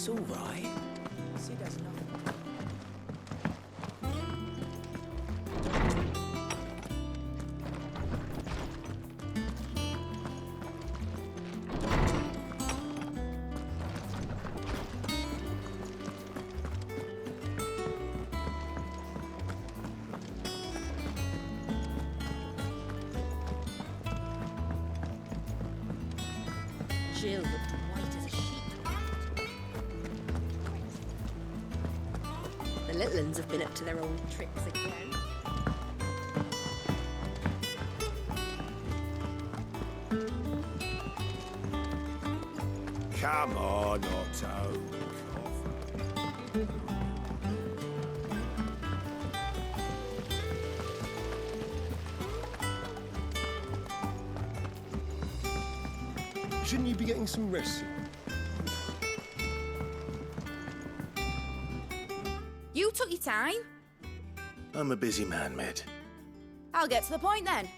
It's all right. Sid has nothing. Jill looked white as a sheet. The little uns have been up to their old tricks again. Come on, Otto. Shouldn't you be getting some rest? You took your time. I'm a busy man, Mid. I'll get to the point then.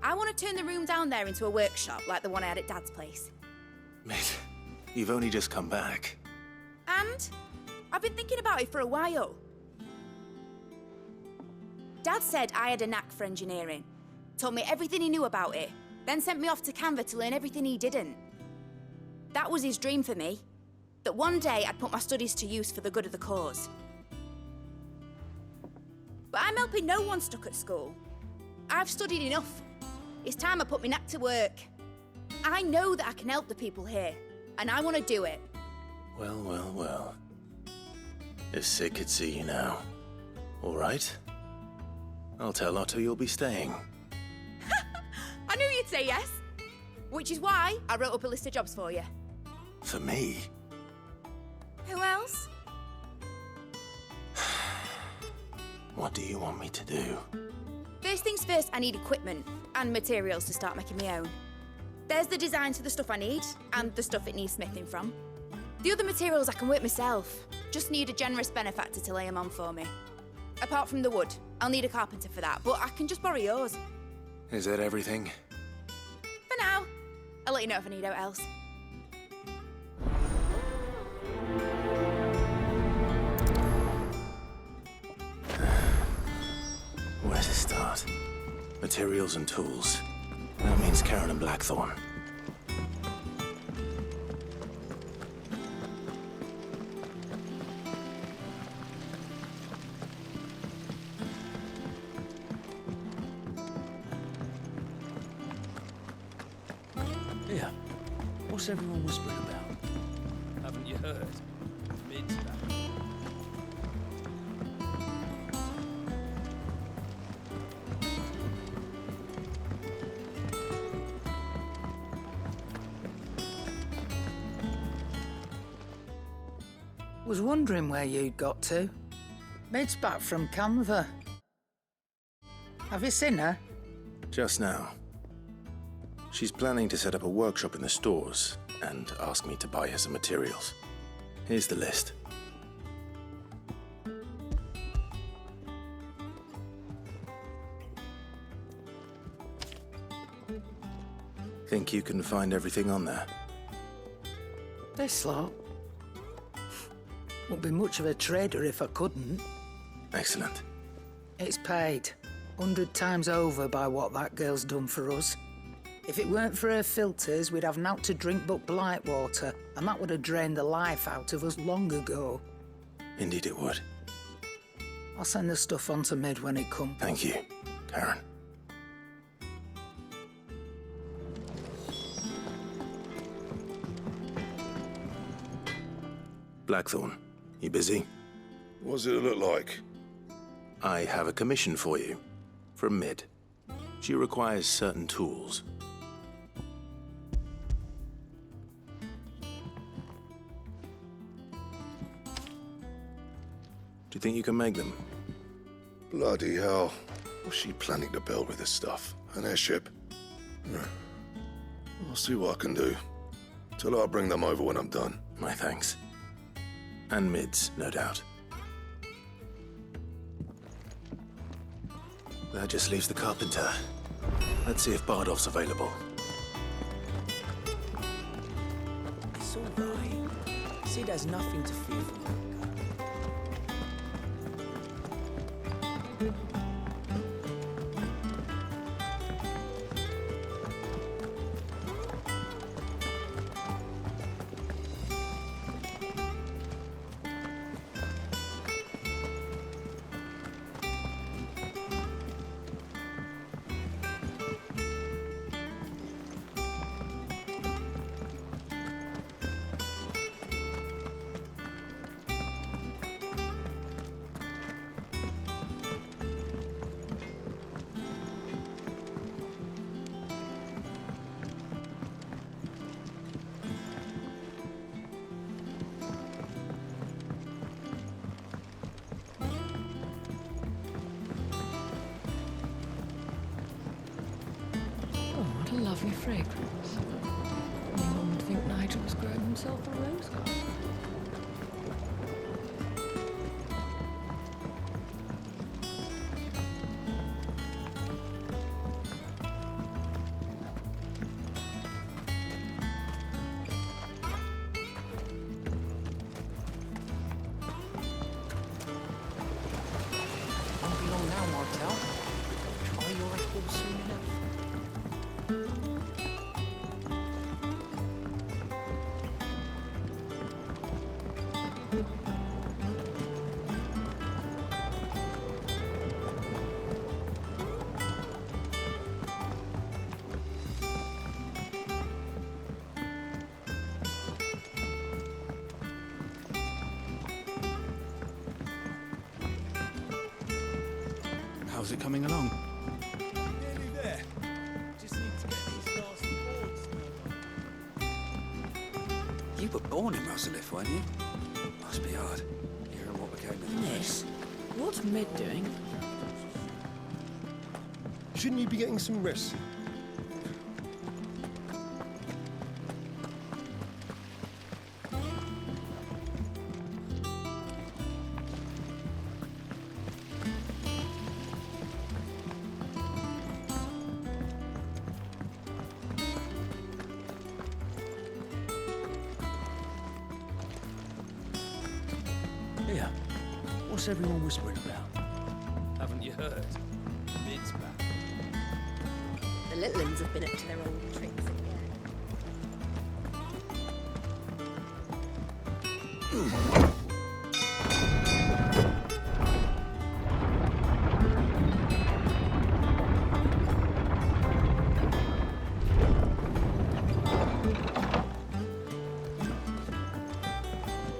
I want to turn the room down there into a workshop like the one I had at Dad's place. Mid, you've only just come back. And I've been thinking about it for a while. Dad said I had a knack for engineering, told me everything he knew about it, then sent me off to Canva to learn everything he didn't. That was his dream for me, that one day I'd put my studies to use for the good of the cause. But I'm helping no one stuck at school. I've studied enough. It's time I put my knack to work. I know that I can help the people here, and I want to do it. Well, well, well. If Sid could see you now. All right. I'll tell Otto you'll be staying. I knew you'd say yes. Which is why I wrote up a list of jobs for you. For me? Who else? What do you want me to do? First things first, I need equipment and materials to start making my own. There's the designs for the stuff I need and the stuff it needs smithing from. The other materials I can work myself. Just need a generous benefactor to lay them on for me. Apart from the wood, I'll need a carpenter for that, but I can just borrow yours. Is that everything? For now. I'll let you know if I need out else. Where to start? Materials and tools. That means Karen and Blackthorn. Yeah. What's everyone whispering about? Haven't you heard? Mid's back. Was wondering where you'd got to. Mid's back from Canva. Have you seen her? Just now. She's planning to set up a workshop in the stores and ask me to buy her some materials. Here's the list. Think you can find everything on there? This lot. Wouldn't be much of a trader if I couldn't. Excellent. It's paid 100 times over by what that girl's done for us. If it weren't for her filters, we'd have naught to drink but blight water, and that would have drained the life out of us long ago. Indeed it would. I'll send the stuff on to Mid when it comes. Thank you, Karen. Blackthorn, you busy? What does it look like? I have a commission for you. From Mid. She requires certain tools. Do you think you can make them? Bloody hell. What's she planning to build with this stuff? An airship? I'll see what I can do. Tell her I'll bring them over when I'm done. My thanks. And Mid's, no doubt. That just leaves the carpenter. Let's see if Bardolph's available. It's all right. Sid has nothing to fear from kupka. Oh, what a lovely fragrance. Anyone would think Nigel was growing himself a rose garden. Won't be long now, Martel. Try your apple soon enough. How's it coming along? Nearly there. Just need to get these last boards nailed on. You were born in Russellif, weren't you? Must be hard. Hearing what became of the place. Yes. What's Med doing? Shouldn't you be getting some rest? Here. What's everyone whispering about? Haven't you heard? Mid's back. The little ones have been up to their old tricks again.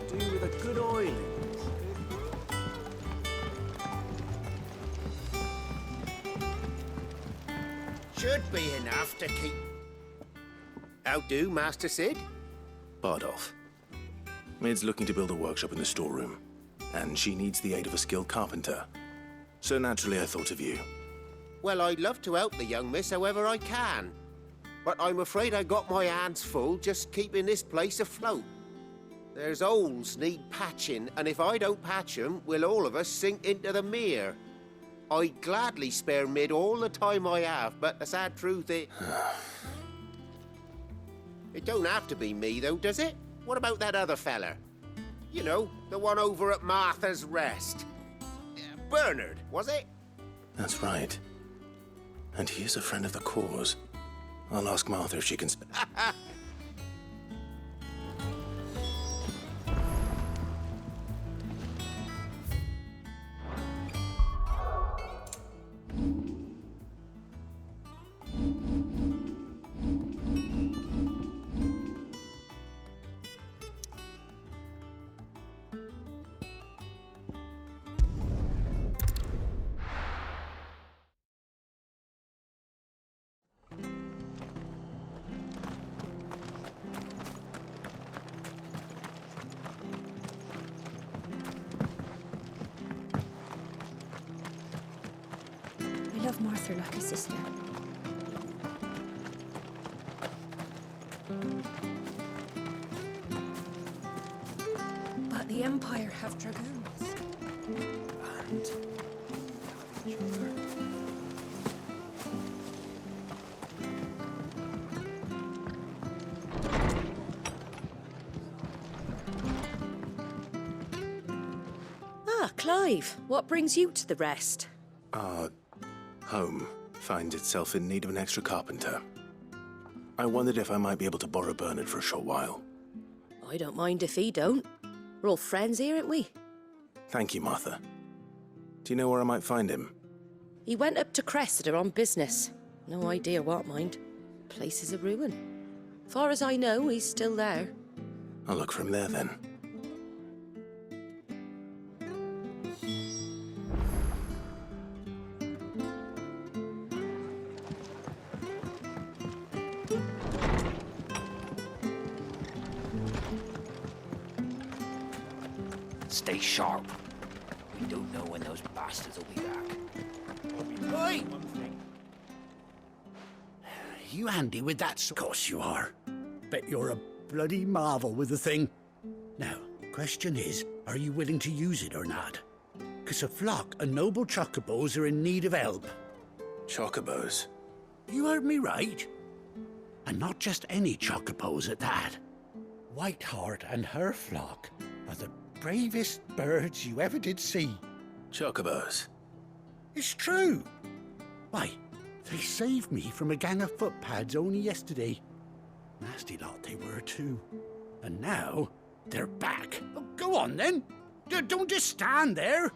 Do with a good oiling. Should be enough to keep... How do, Master Sid? Bardolph. Mid's looking to build a workshop in the storeroom, and she needs the aid of a skilled carpenter. So naturally I thought of you. Well, I'd love to help the young miss however I can. But I'm afraid I got my hands full just keeping this place afloat. There's holes need patching, and if I don't patch 'em, we'll all of us sink into the mere. I'd gladly spare Mid all the time I have, but the sad truth is... It don't have to be me, though, does it? What about that other fella? You know, the one over at Martha's Rest. Bernard, was it? That's right. And he is a friend of the cause. I'll ask Martha if she can... I love Martha like a sister. But the Empire have dragoons. And... Ah, Clive, what brings you to the rest? Our home finds itself in need of an extra carpenter. I wondered if I might be able to borrow Bernard for a short while. I don't mind if he don't. We're all friends here, aren't we? Thank you, Martha. Do you know where I might find him? He went up to Cressida on business. No idea what, mind. Place is a ruin. Far as I know, he's still there. I'll look for him there, then. Stay sharp. We don't know when those bastards will be back. Oi! You handy with that? Of course you are. Bet you're a bloody marvel with the thing. Now, question is, are you willing to use it or not? 'Cause a flock of noble chocobos are in need of help. Chocobos? You heard me right. And not just any chocobos at that. Whiteheart and her flock are the bravest birds you ever did see. Chocobos? It's true. Why, they saved me from a gang of footpads only yesterday. Nasty lot they were too. And now, they're back. Oh, go on then. Don't just stand there.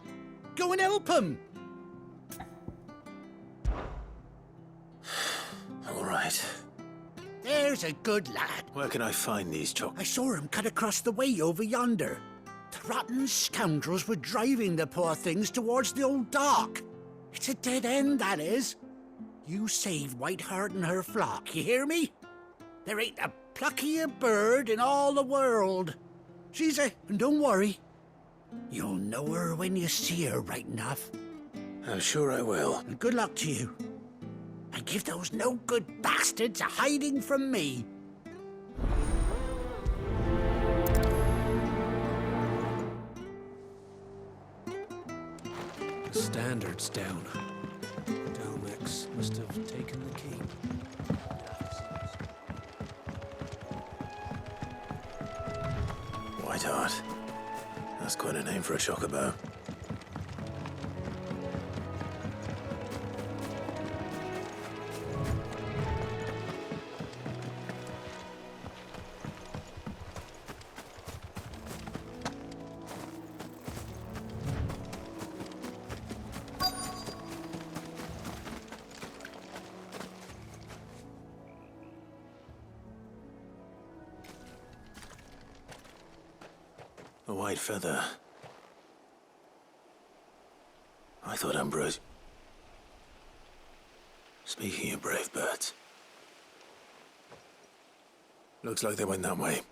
Go and help them. All right. There's a good lad. Where can I find these I saw him cut across the way over yonder. The rotten scoundrels were driving the poor things towards the old dock. It's a dead end, that is. You save Whiteheart and her flock, you hear me? There ain't a pluckier bird in all the world. She's a... And don't worry. You'll know her when you see her, right enough. I'm sure I will. And good luck to you. And give those no-good bastards a hiding from me. The standard's down. Dalmex must have taken the key. Whiteheart. That's quite a name for a chocobo. A white feather. I thought Ambrosia... Speaking of brave birds. Looks like they went that way.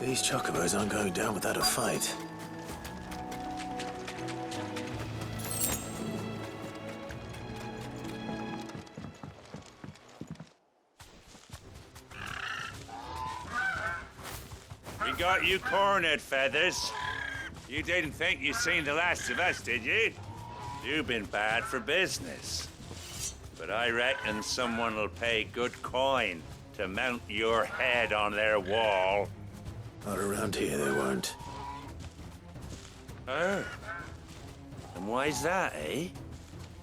These chocobos aren't going down without a fight. We got you cornered, Feathers. You didn't think you'd seen the last of us, did you? You've been bad for business. But I reckon someone will pay good coin to mount your head on their wall. Not around here, they won't. Oh. And why's that, eh?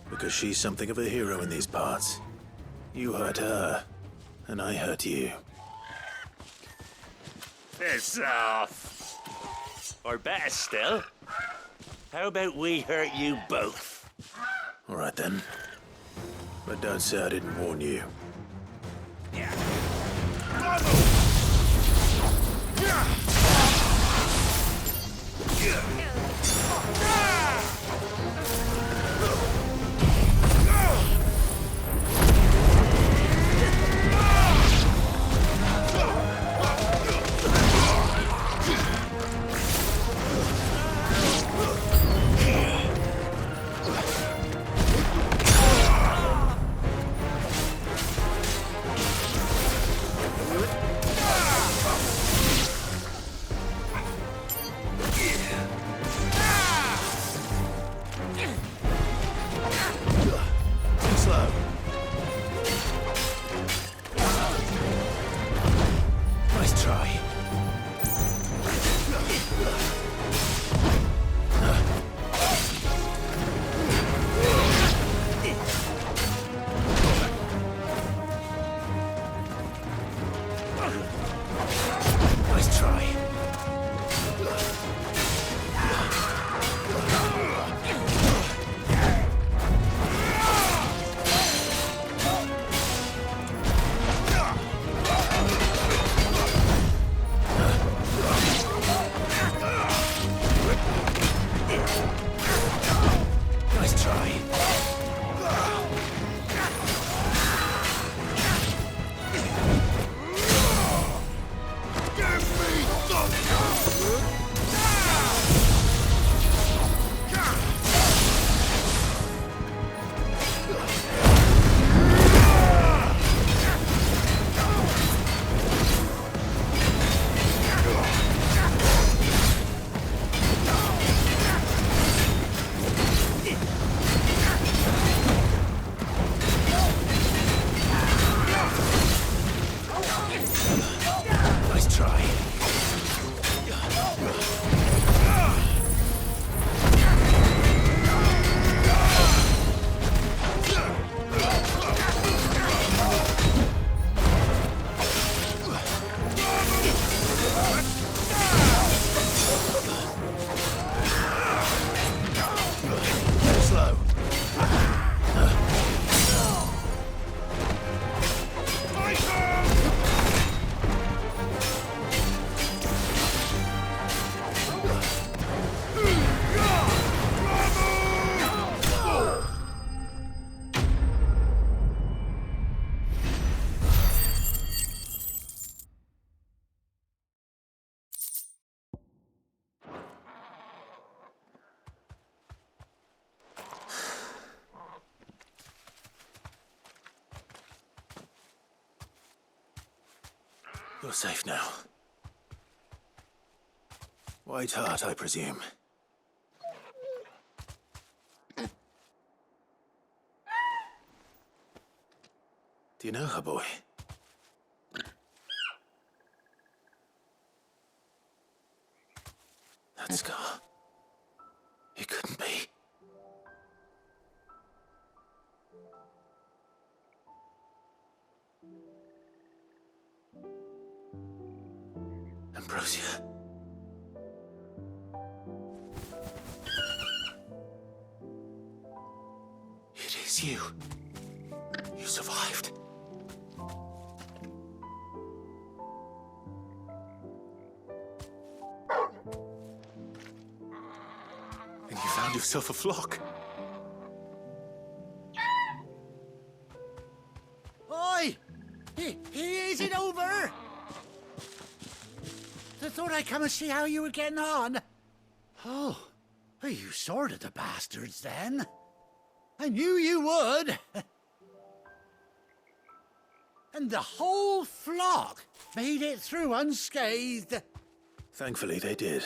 Because she's something of a hero in these parts. You hurt her, and I hurt you. Piss off. Or better still, how about we hurt you both? All right, then. But don't say I didn't warn you. Yeah. You're safe now. White Hart, I presume. Do you know her, boy? That scar. It couldn't be. Ambrosia. It is you. You survived. And you found yourself a flock. Oi! Is it over? I thought I'd come and see how you were getting on. Oh, you sorted the bastards then. I knew you would. And the whole flock made it through unscathed. Thankfully, they did.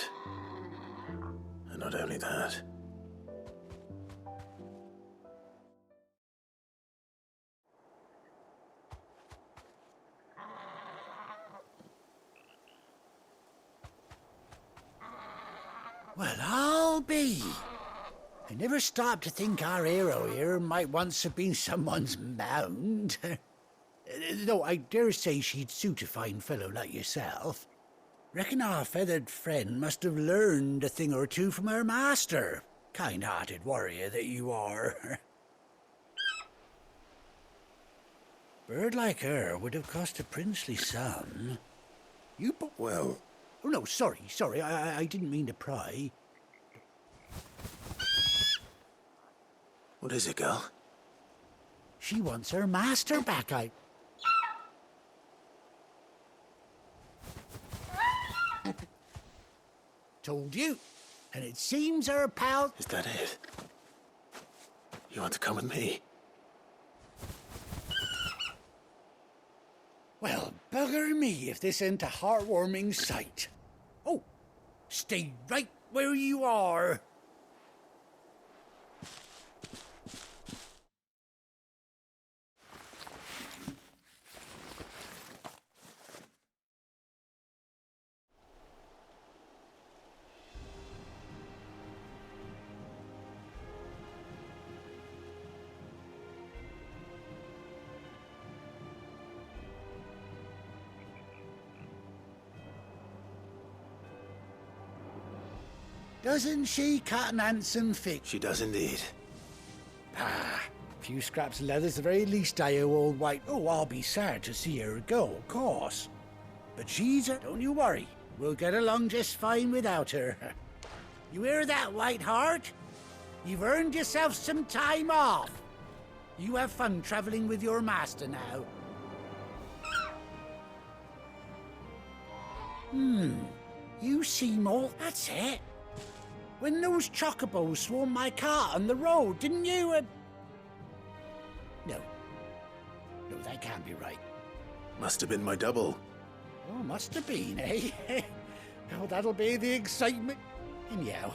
And not only that. Well, I'll be. I never stopped to think our hero here might once have been someone's mount. Though I dare say she'd suit a fine fellow like yourself. Reckon our feathered friend must have learned a thing or two from her master. Kind-hearted warrior that you are. Bird like her would have cost a princely sum. Well... Oh, no, sorry. I didn't mean to pry. What is it, girl? She wants her master back, Told you. And it seems her pal... Is that it? You want to come with me? Well, bugger me if this ain't a heartwarming sight. Oh, stay right where you are. Doesn't she cut an handsome fig? She does indeed. Ah, a few scraps of leather's the very least I owe old White. Oh, I'll be sad to see her go, of course. But she's a... Don't you worry. We'll get along just fine without her. You hear that, White Hart? You've earned yourself some time off. You have fun traveling with your master now. You seem all... That's it. When those chocobos swarmed my cart on the road, didn't you? No, that can't be right. Must have been my double. Oh, must have been, eh? Oh, that'll be the excitement. Anyhow,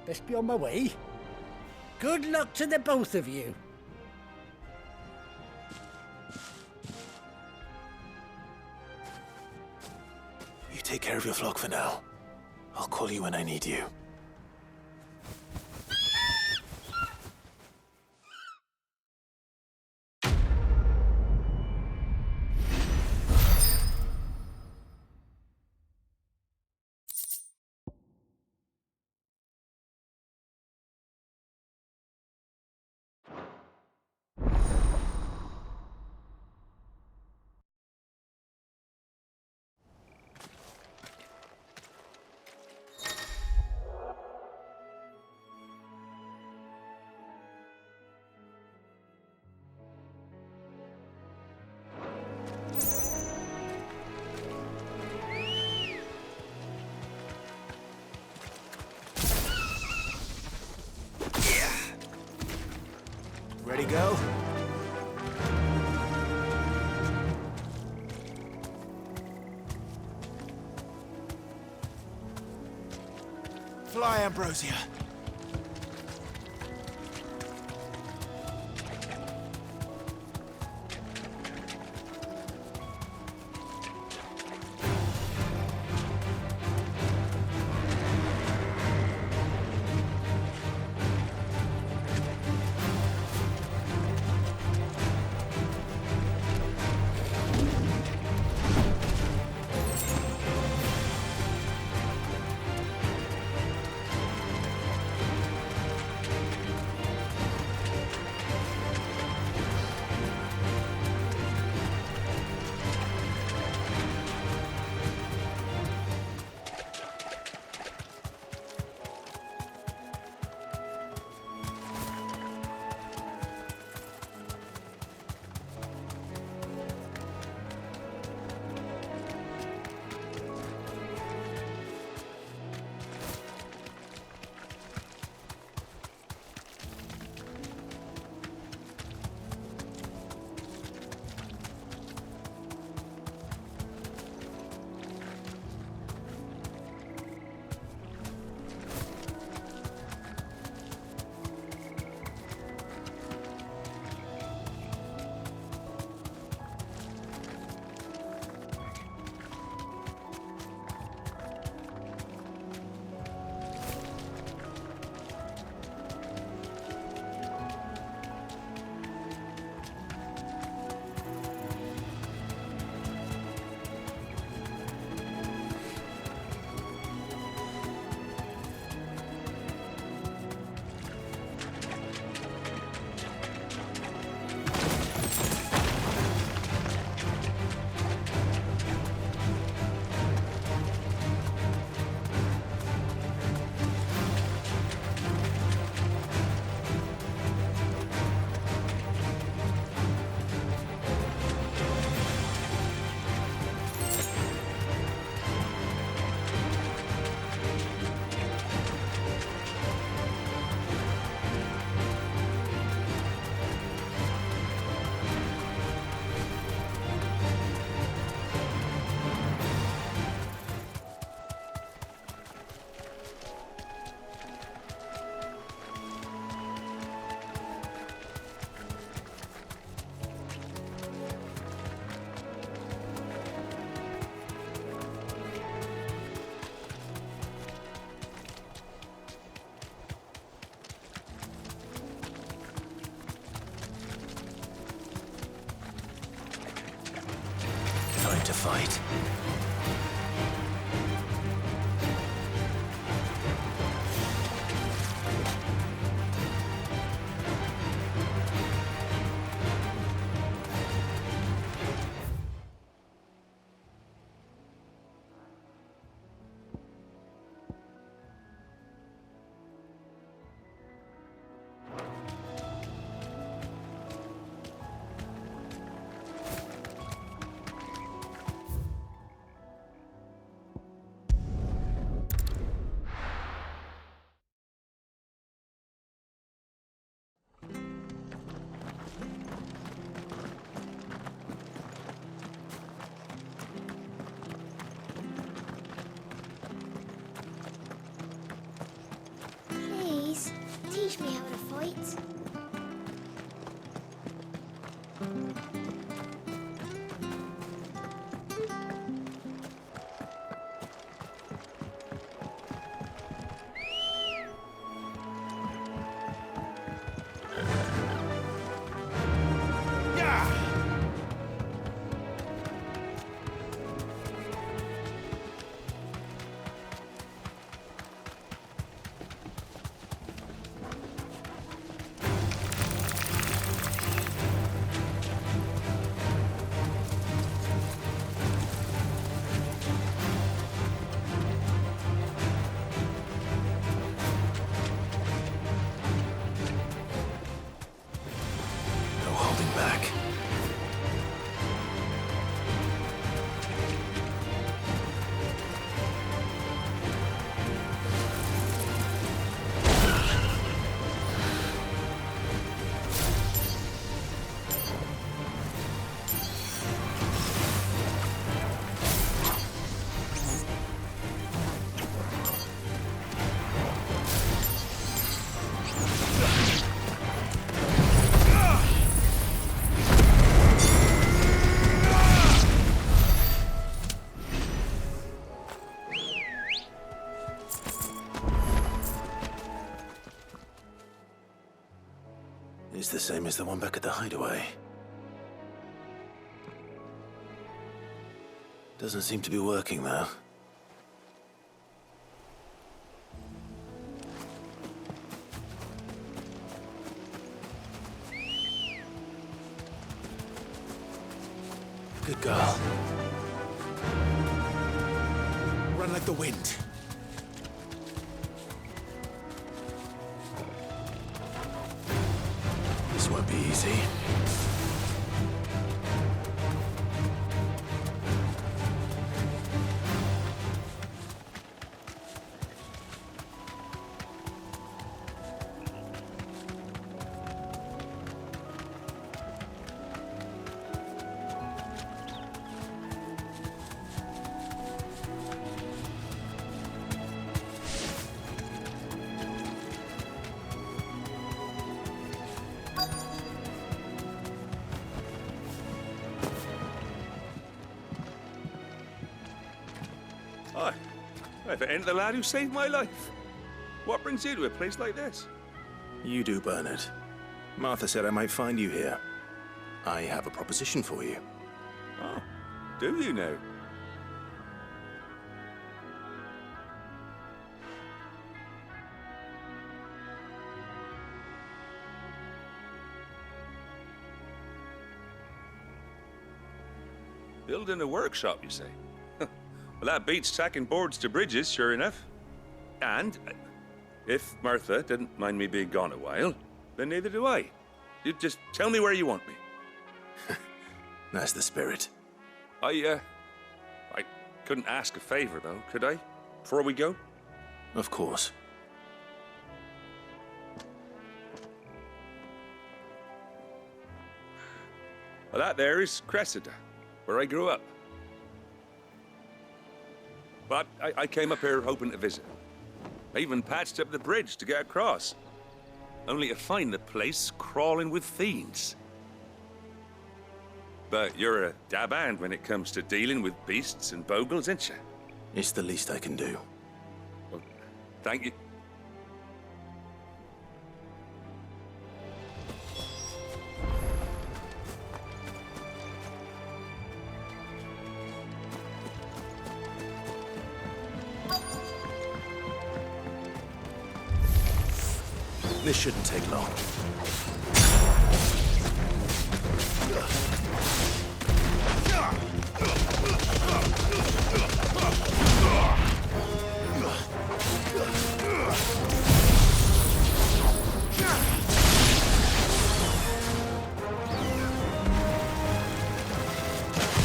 best be on my way. Good luck to the both of you. You take care of your flock for now. I'll call you when I need you. Ready, go? Fly, Ambrosia. Time to fight. Please, teach me how to fight. is the same as the one back at the hideaway. Doesn't seem to be working, though. Good girl. Run like the wind. This won't be easy. Hi. If it ain't the lad who saved my life. What brings you to a place like this? You do, Bernard. Martha said I might find you here. I have a proposition for you. Oh, do you now? Building a workshop, you say? Well, that beats tacking boards to bridges, sure enough. And if Martha didn't mind me being gone a while, then neither do I. You just tell me where you want me. That's the spirit. I couldn't ask a favor, though, could I? Before we go? Of course. Well, that there is Cressida, where I grew up. But I came up here hoping to visit. I even patched up the bridge to get across. Only to find the place crawling with fiends. But you're a dab hand when it comes to dealing with beasts and bogles, ain't you? It's the least I can do. Well, thank you. This shouldn't take long.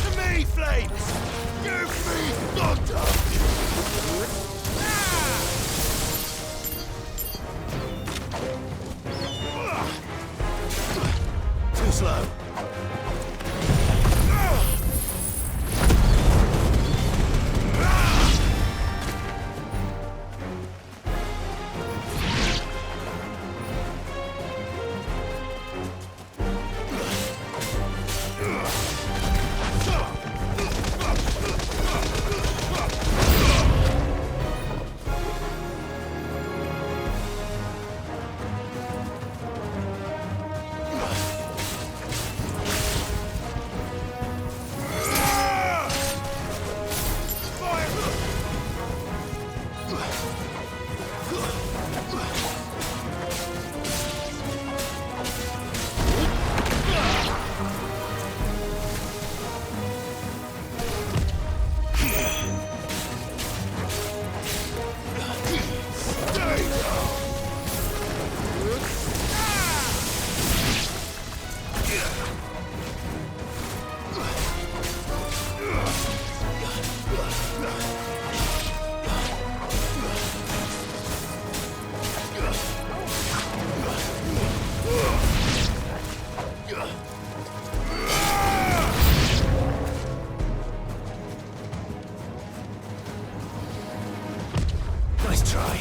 To me, flames! Give me thunder! Too slow. Nice try.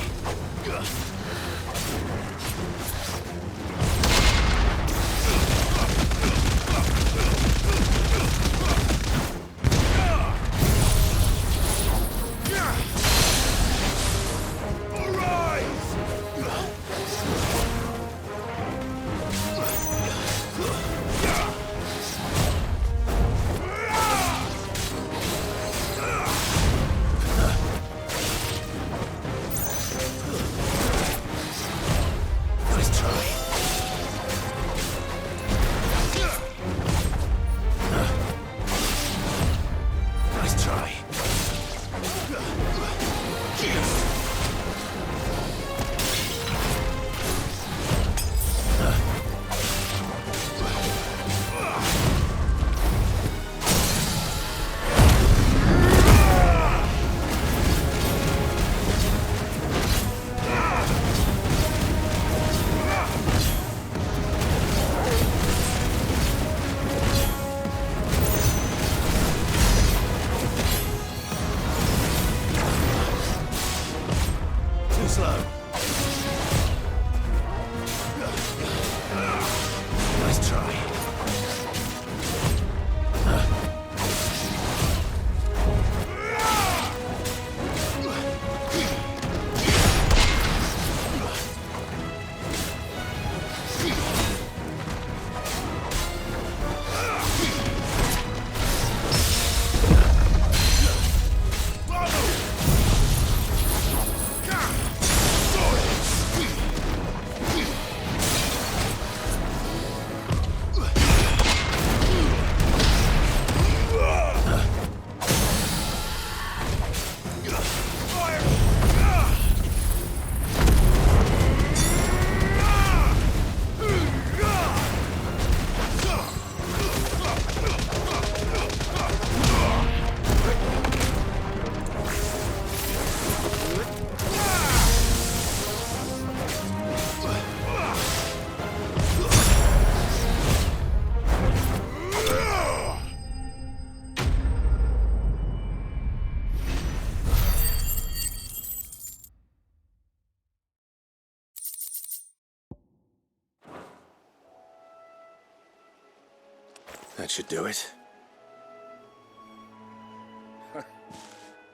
That should do it.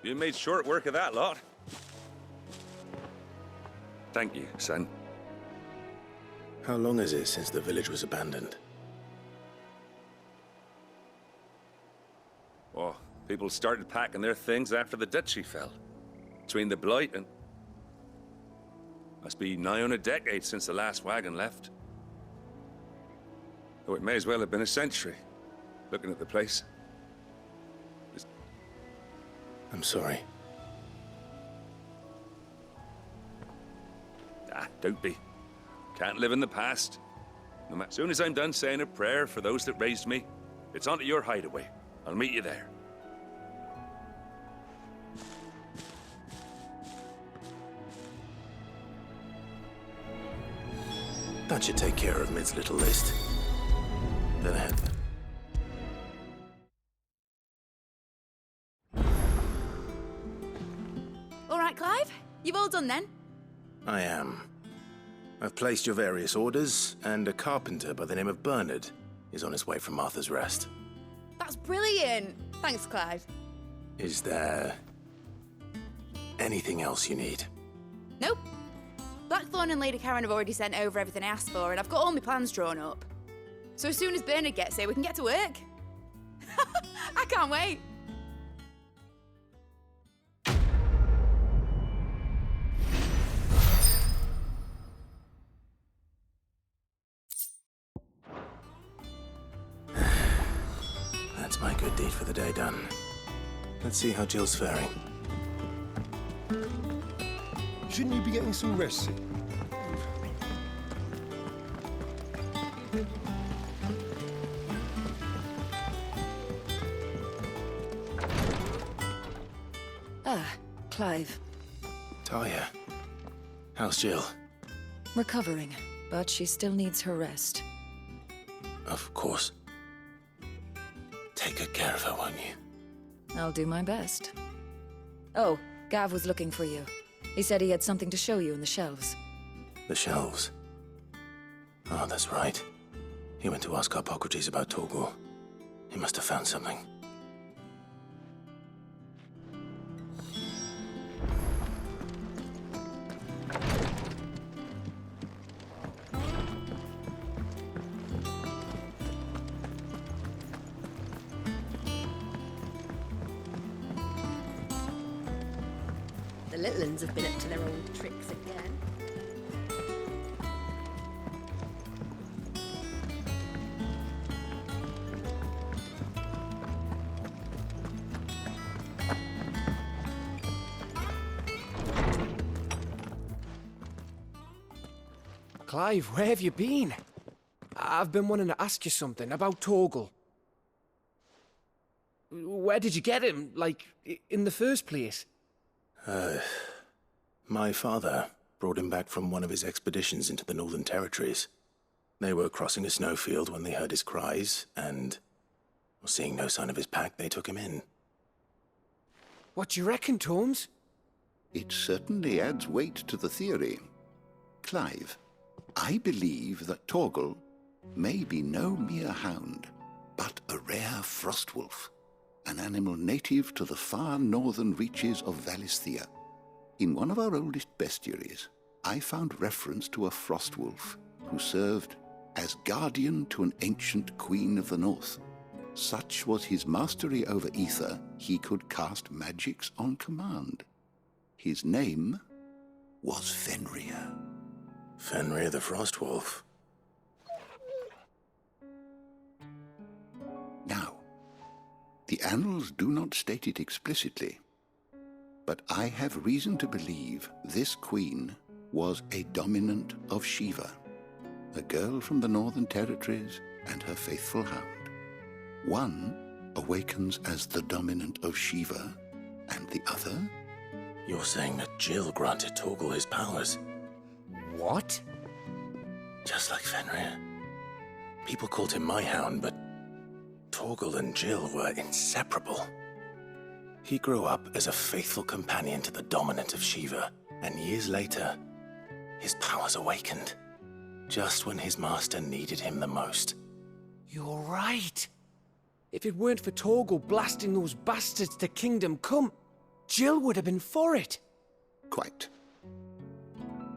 You made short work of that lot. Thank you, son. How long is it since the village was abandoned? Oh, people started packing their things after the duchy fell. Between the blight and... Must be nigh on a decade since the last wagon left. Though it may as well have been a century, looking at the place. I'm sorry. Ah, don't be. Can't live in the past. As soon as I'm done saying a prayer for those that raised me, it's on to your hideaway. I'll meet you there. That should take care of Mid's little list. Then ahead. All right, Clive. You've all done then? I am. I've placed your various orders, and a carpenter by the name of Bernard is on his way from Martha's Rest. That's brilliant. Thanks, Clive. Is there anything else you need? Nope. Blackthorn and Lady Karen have already sent over everything I asked for, and I've got all my plans drawn up. So as soon as Bernard gets here, we can get to work. I can't wait. That's my good deed for the day done. Let's see how Jill's faring. Shouldn't you be getting some rest, Sid? Ah, Clive. Talia, how's Jill? Recovering, but she still needs her rest. Of course. Take good care of her, won't you? I'll do my best. Oh, Gav was looking for you. He said he had something to show you in the shelves. The shelves? Oh, that's right. He went to ask Hippocrates about Torgal. He must have found something. The little uns have been up to their old tricks again. Clive, where have you been? I've been wanting to ask you something about Torgal. Where did you get him, like, in the first place? My father brought him back from one of his expeditions into the Northern Territories. They were crossing a snowfield when they heard his cries, and seeing no sign of his pack, they took him in. What do you reckon, Tomes? It certainly adds weight to the theory. Clive, I believe that Torgal may be no mere hound, but a rare frostwolf, an animal native to the far northern reaches of Valisthea. In one of our oldest bestiaries, I found reference to a frostwolf who served as guardian to an ancient queen of the north. Such was his mastery over ether, he could cast magics on command. His name was Fenrir. Fenrir the Frostwolf. Now, the annals do not state it explicitly, but I have reason to believe this queen was a dominant of Shiva, a girl from the Northern Territories and her faithful hound. One awakens as the dominant of Shiva, and the other? You're saying that Jill granted Torgal his powers? What? Just like Fenrir. People called him my hound, but Torgal and Jill were inseparable. He grew up as a faithful companion to the dominant of Shiva, and years later, his powers awakened, just when his master needed him the most. You're right. If it weren't for Torgal blasting those bastards to Kingdom Come, Jill would have been for it. Quite.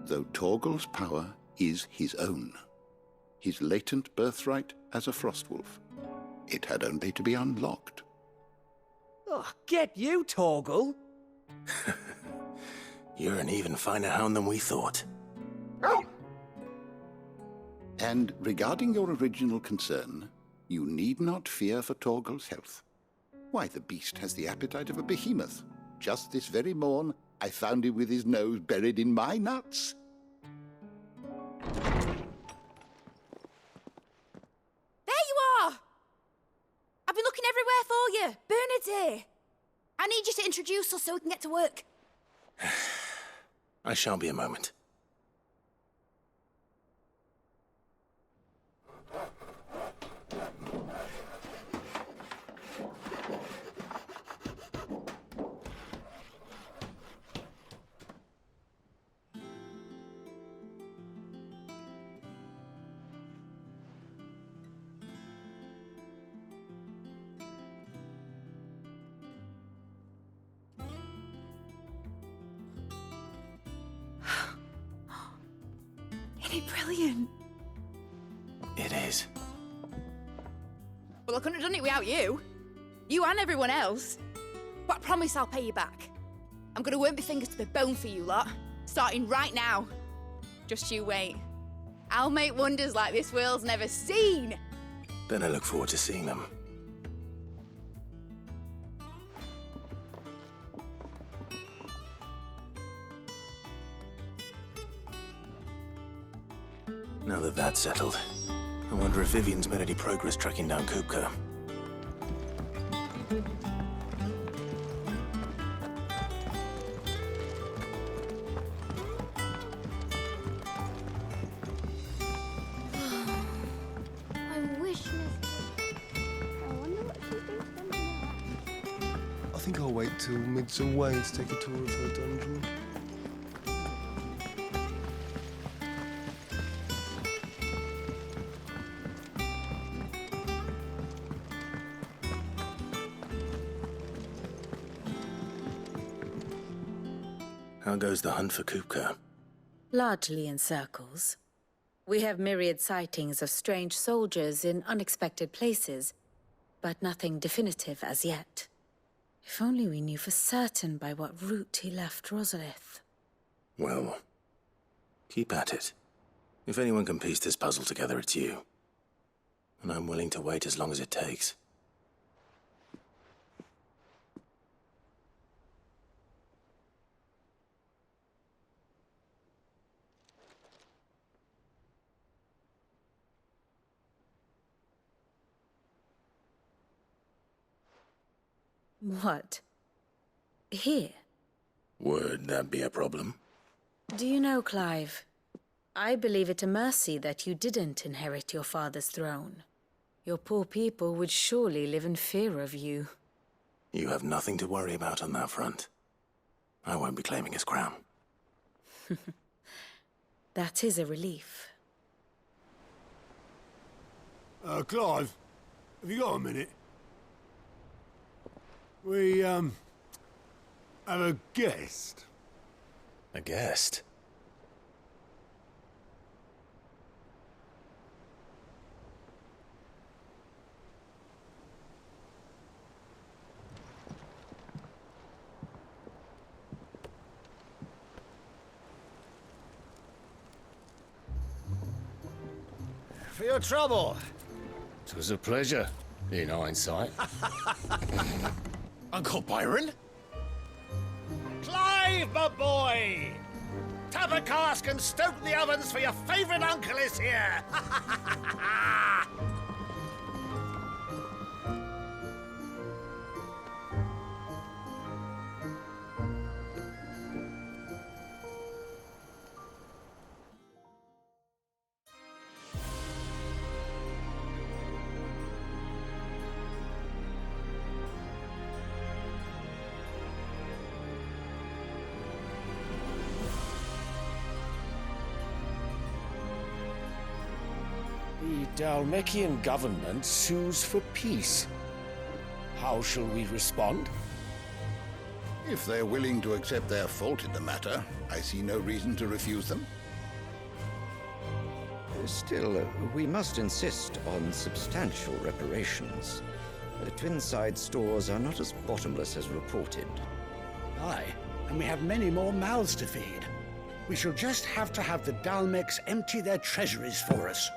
Though Torgal's power is his own, his latent birthright as a Frostwolf, it had only to be unlocked. Oh, get you, Torgal! You're an even finer hound than we thought. And regarding your original concern, you need not fear for Torgal's health. Why, the beast has the appetite of a behemoth. Just this very morn, I found him with his nose buried in my nuts. There you are! I've been looking everywhere for you. Bernard's here. I need you to introduce us so we can get to work. I shall be a moment. Isn't it brilliant? It is. Well, I couldn't have done it without you. You and everyone else. But I promise I'll pay you back. I'm gonna work my fingers to the bone for you lot, starting right now. Just you wait. I'll make wonders like this world's never seen. Then I look forward to seeing them. Now that that's settled, I wonder if Vivian's made any progress tracking down Kupka. I wish I wonder what she's been spending I think I'll wait till Mid's away to take a tour of her dungeon. How goes the hunt for Kupka? Largely in circles. We have myriad sightings of strange soldiers in unexpected places, but nothing definitive as yet. If only we knew for certain by what route he left Rosalith. Well, keep at it. If anyone can piece this puzzle together, it's you. And I'm willing to wait as long as it takes. What? Here? Would that be a problem? Do you know, Clive? I believe it a mercy that you didn't inherit your father's throne. Your poor people would surely live in fear of you. You have nothing to worry about on that front. I won't be claiming his crown. That is a relief. Clive, have you got a minute? We, have a guest. A guest? For your trouble. 'Twas a pleasure, in hindsight. Uncle Byron? Clive, my boy! Tap a cask and stoke the ovens for your favourite uncle is here! The Dalmekian government sues for peace. how shall we respond? If they're willing to accept their fault in the matter, I see no reason to refuse them. Still, we must insist on substantial reparations. Twinside stores are not as bottomless as reported. Aye, and we have many more mouths to feed. We shall just have to have the Dalmecs empty their treasuries for us.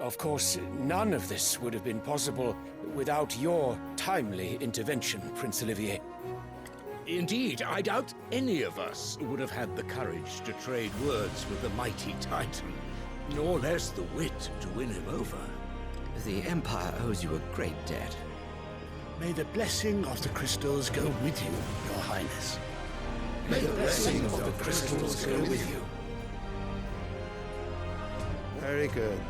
Of course, none of this would have been possible without your timely intervention, Prince Olivier. Indeed, I doubt any of us would have had the courage to trade words with the mighty Titan, nor less the wit to win him over. The Empire owes you a great debt. May the blessing of the crystals go with you, Your Highness. May the blessing of the crystals go with you. Very good.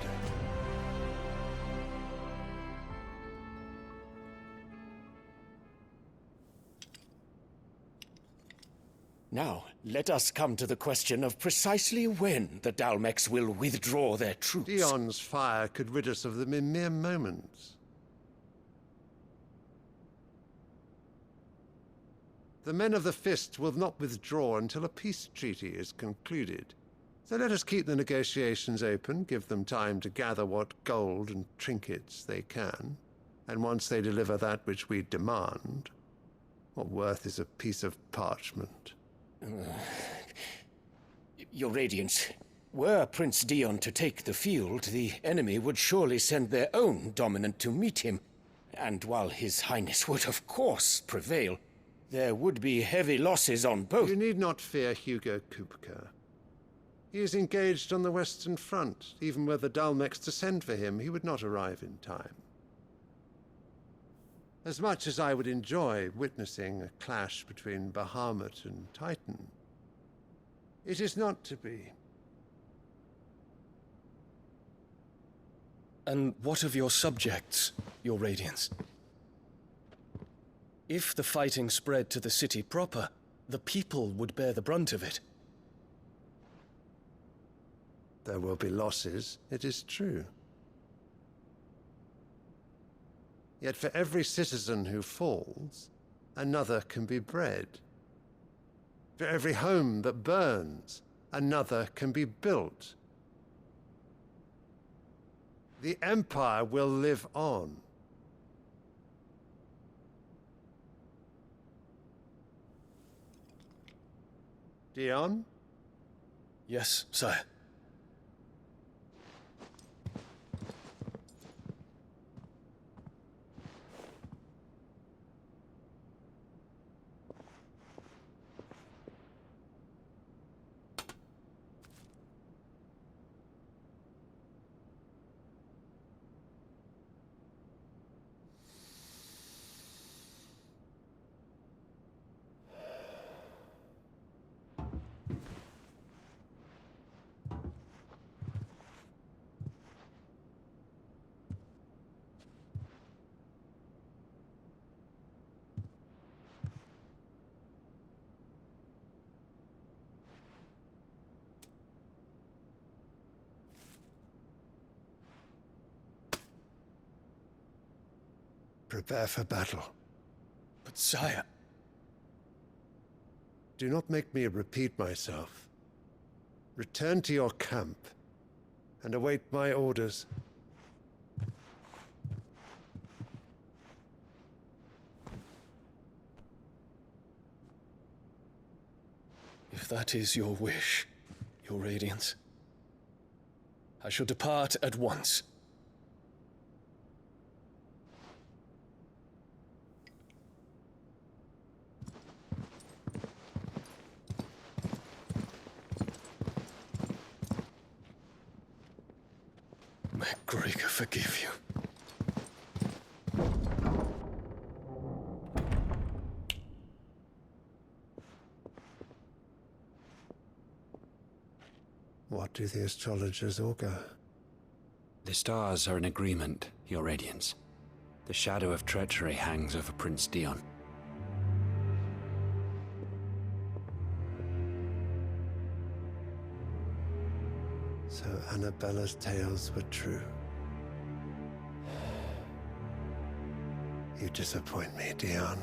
Now, let us come to the question of precisely when the Dalmecs will withdraw their troops. Dion's fire could rid us of them in mere moments. The men of the Fist will not withdraw until a peace treaty is concluded. So let us keep the negotiations open, give them time to gather what gold and trinkets they can, and once they deliver that which we demand, what worth is a piece of parchment? Your Radiance, were Prince Dion to take the field, the enemy would surely send their own dominant to meet him. And while His Highness would of course prevail, there would be heavy losses on both. You need not fear Hugo Kupka. He is engaged on the Western Front. Even were the Dalmecs to send for him, he would not arrive in time. As much as I would enjoy witnessing a clash between Bahamut and Titan, it is not to be. And what of your subjects, Your Radiance? If the fighting spread to the city proper, the people would bear the brunt of it. There will be losses, it is true. Yet for every citizen who falls, another can be bred. For every home that burns, another can be built. The Empire will live on. Dion? Yes, sire. Prepare for battle. But sire... Do not make me repeat myself. Return to your camp and await my orders. If that is your wish, Your Radiance, I shall depart at once. May Gregor forgive you. What do the astrologers augur? The stars are in agreement, Your Radiance. The shadow of treachery hangs over Prince Dion. Annabella's tales were true. You disappoint me, Dion.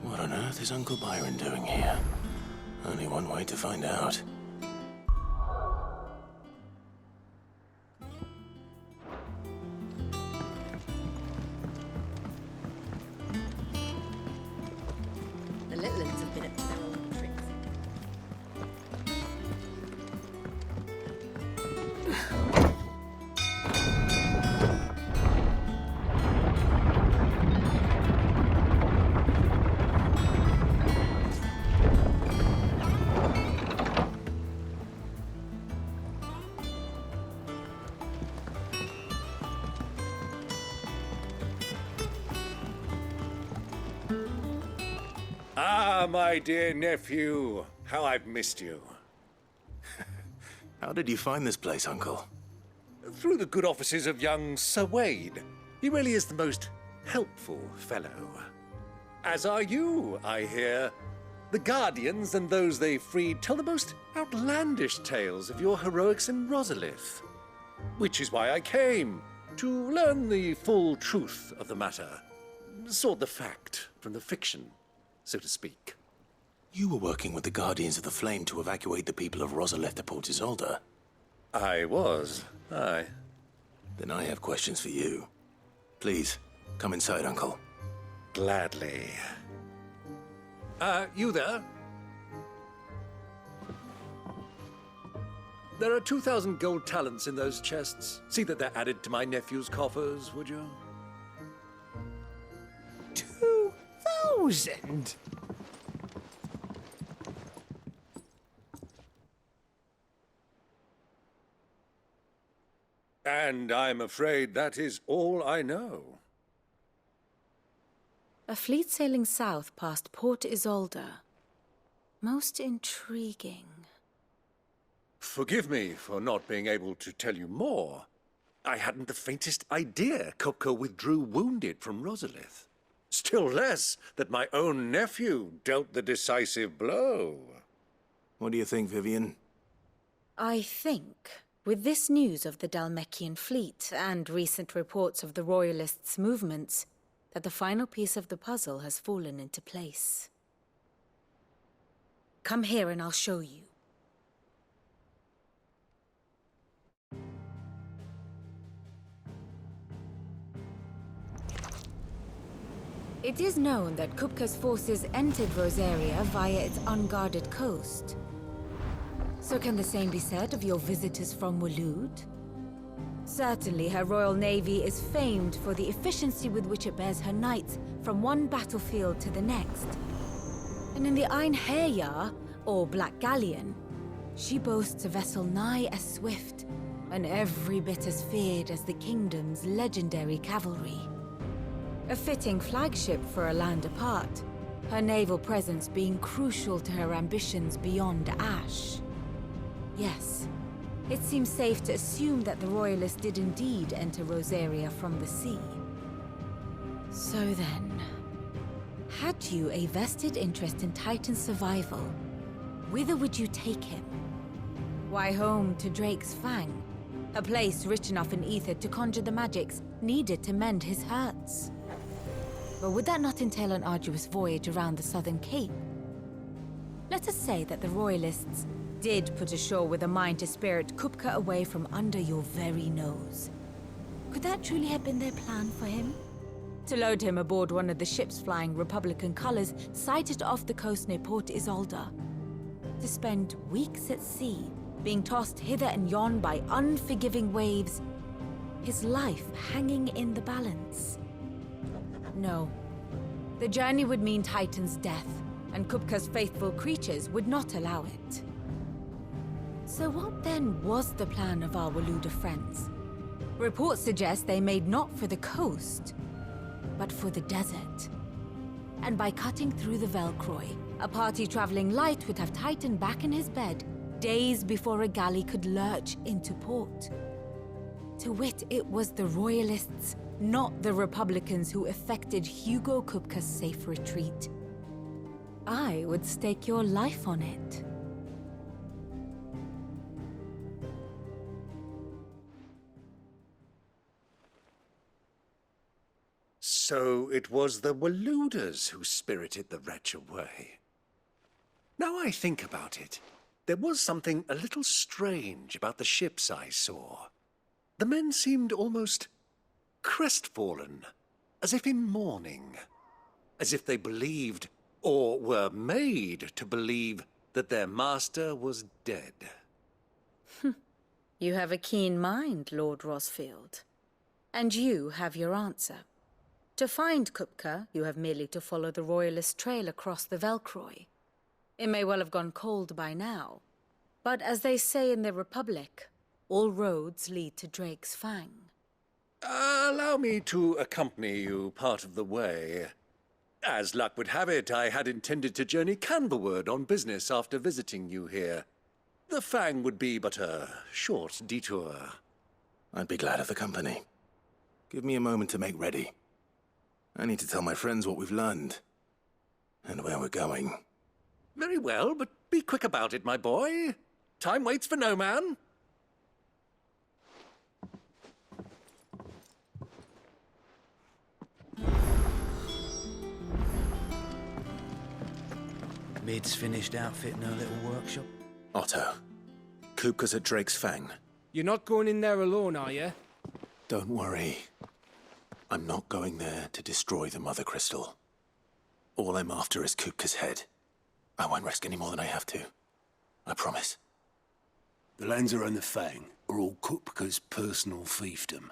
What on earth is Uncle Byron doing here? Only one way to find out. The little ones have been up to their own tricks. Ah, my dear nephew. How I've missed you. How did you find this place, Uncle? Through the good offices of young Sir Wade. He really is the most helpful fellow. As are you, I hear. The Guardians and those they freed tell the most outlandish tales of your heroics in Rosalith. Which is why I came, to learn the full truth of the matter. Sort the fact from the fiction, so to speak. You were working with the Guardians of the Flame to evacuate the people of Rosalith to Port Isolde. I was, aye. Then I have questions for you. Please, come inside, Uncle. Gladly. You there? There are 2,000 gold talents in those chests. See that they're added to my nephew's coffers, would you? 2,000? And I'm afraid that is all I know. A fleet sailing south past Port Isolde. Most intriguing. Forgive me for not being able to tell you more. I hadn't the faintest idea Kupka withdrew wounded from Rosalith. Still less that my own nephew dealt the decisive blow. What do you think, Vivian? I think, with this news of the Dhalmekian fleet and recent reports of the Royalists' movements, that the final piece of the puzzle has fallen into place. Come here and I'll show you. It is known that Kupka's forces entered Rosaria via its unguarded coast. So can the same be said of your visitors from Waloed? Certainly, her Royal Navy is famed for the efficiency with which it bears her knights from one battlefield to the next. And in the Einherjar, or Black Galleon, she boasts a vessel nigh as swift and every bit as feared as the kingdom's legendary cavalry. A fitting flagship for a land apart, her naval presence being crucial to her ambitions beyond Ash. Yes, it seems safe to assume that the Royalists did indeed enter Rosaria from the sea. So then, had you a vested interest in Titan's survival, whither would you take him? Why, home to Drake's Fang, a place rich enough in ether to conjure the magics needed to mend his hurts. But would that not entail an arduous voyage around the southern cape? Let us say that the Royalists did put ashore with a mind to spirit Kupka away from under your very nose. Could that truly have been their plan for him? To load him aboard one of the ships flying Republican colors sighted off the coast near Port Isolde. To spend weeks at sea, being tossed hither and yon by unforgiving waves, his life hanging in the balance. No. The journey would mean Titan's death, and Kupka's faithful creatures would not allow it. So what then was the plan of our Waloed friends? Reports suggest they made not for the coast, but for the desert. And by cutting through the Velcroy, a party traveling light would have Titan back in his bed, days before a galley could lurch into port. To wit, it was the Royalists, not the Republicans, who effected Hugo Kupka's safe retreat. I would stake your life on it. So it was the Waluders who spirited the wretch away. Now I think about it, there was something a little strange about the ships I saw. The men seemed almost crestfallen, as if in mourning, as if they believed, or were made to believe, that their master was dead. You have a keen mind, Lord Rosfield. And you have your answer. To find Kupka, you have merely to follow the Royalist trail across the Velcroy. It may well have gone cold by now, but as they say in the Republic, all roads lead to Drake's Fang. Allow me to accompany you part of the way. As luck would have it, I had intended to journey Canberward on business after visiting you here. The Fang would be but a short detour. I'd be glad of the company. Give me a moment to make ready. I need to tell my friends what we've learned, and where we're going. Very well, but be quick about it, my boy. Time waits for no man. Mid's finished outfitting her little workshop. Otto, Kupka's at Drake's Fang. You're not going in there alone, are you? Don't worry. I'm not going there to destroy the Mother Crystal. All I'm after is Kupka's head. I won't risk any more than I have to. I promise. The Lancer and the Fang are all Kupka's personal fiefdom.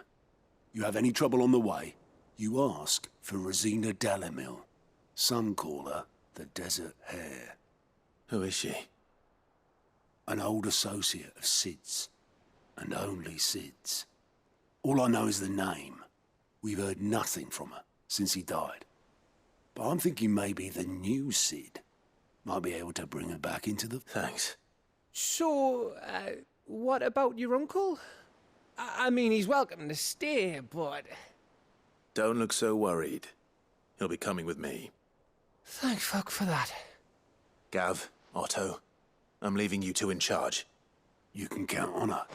You have any trouble on the way, you ask for Rosina Dalamil. Some call her the Desert Hare. Who is she? An old associate of Sid's, and only Sid's. All I know is the name. We've heard nothing from her since he died. But I'm thinking maybe the new Sid might be able to bring her back into the... Thanks. So, what about your uncle? I mean, he's welcome to stay, but... Don't look so worried. He'll be coming with me. Thank fuck for that. Gav, Otto, I'm leaving you two in charge. You can count on her.